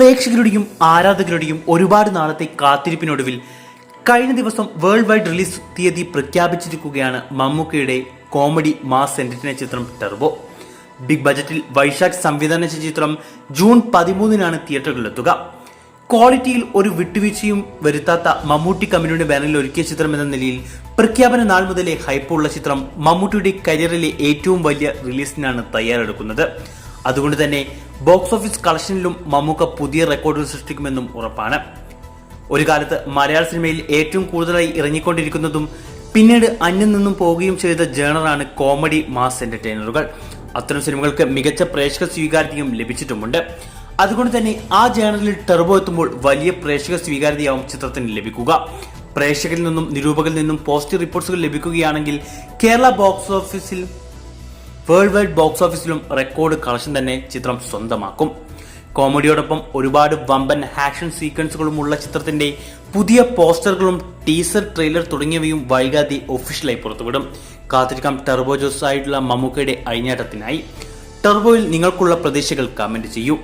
പ്രേക്ഷകരുടെയും ആരാധകരുടെയും ഒരുപാട് നാളത്തെ കാത്തിരിപ്പിനൊടുവിൽ കഴിഞ്ഞ ദിവസം വേൾഡ് വൈഡ് റിലീസ് തീയതി പ്രഖ്യാപിച്ചിരിക്കുകയാണ് മമ്മൂക്കയുടെ കോമഡി മാസ് എന്റർടൈനർ ചിത്രം ടർബോ. ബിഗ് ബജറ്റിൽ വൈശാഖ് സംവിധാനം ചെയ്ത ചിത്രം ജൂൺ 13-നാണ് തിയേറ്ററുകളിലെത്തുക. ക്വാളിറ്റിയിൽ ഒരു വിട്ടുവീഴ്ചയും വരുത്താത്ത മമ്മൂട്ടി കമ്പനിയുടെ ബാനറിൽ ഒരുക്കിയ ചിത്രം എന്ന നിലയിൽ പ്രഖ്യാപന നാൾ മുതലേ ഹൈപ്പുള്ള ചിത്രം മമ്മൂട്ടിയുടെ കരിയറിലെ ഏറ്റവും വലിയ റിലീസിനാണ് തയ്യാറെടുക്കുന്നത്. അതുകൊണ്ട് തന്നെ ബോക്സ് ഓഫീസ് കളക്ഷനിലും മമ്മൂക്ക പുതിയ റെക്കോർഡുകൾ സൃഷ്ടിക്കുമെന്നും ഉറപ്പാണ്. ഒരു കാലത്ത് മലയാള സിനിമയിൽ ഏറ്റവും കൂടുതലായി ഇറങ്ങിക്കൊണ്ടിരിക്കുന്നതും പിന്നീട് അന്യം നിന്നും പോവുകയും ചെയ്ത ജേണറാണ് കോമഡി മാസ് എന്റർടൈനറുകൾ. അത്തരം സിനിമകൾക്ക് മികച്ച പ്രേക്ഷക സ്വീകാര്യതയും ലഭിച്ചിട്ടുമുണ്ട്. അതുകൊണ്ട് തന്നെ ആ ജേണറിൽ ടർബോ എത്തുമ്പോൾ വലിയ പ്രേക്ഷക സ്വീകാര്യതയാവും ചിത്രത്തിന് ലഭിക്കുക. പ്രേക്ഷകരിൽ നിന്നും നിരൂപകരിൽ നിന്നും പോസിറ്റീവ് റിപ്പോർട്ട്സുകൾ ലഭിക്കുകയാണെങ്കിൽ കേരള ബോക്സ് ഓഫീസിൽ വേൾഡ് വൈഡ് ബോക്സ് ഓഫീസിലും റെക്കോർഡ് കളക്ഷൻ തന്നെ ചിത്രം സ്വന്തമാക്കും. കോമഡിയോടൊപ്പം ഒരുപാട് വമ്പൻ ആക്ഷൻ സീക്വൻസുകളുമുള്ള ചിത്രത്തിന്റെ പുതിയ പോസ്റ്ററുകളും ടീസർ ട്രെയിലർ തുടങ്ങിയവയും വൈകാതെ ഒഫീഷ്യലായി പുറത്തുവിടും. കാത്തിരിക്കാം ടർബോ ജോസ് ആയിട്ടുള്ള മമ്മൂക്കയുടെ അഴിഞ്ഞാട്ടത്തിനായി. ടർബോയിൽ നിങ്ങൾക്കുള്ള പ്രതീക്ഷകൾ കമന്റ് ചെയ്യൂ.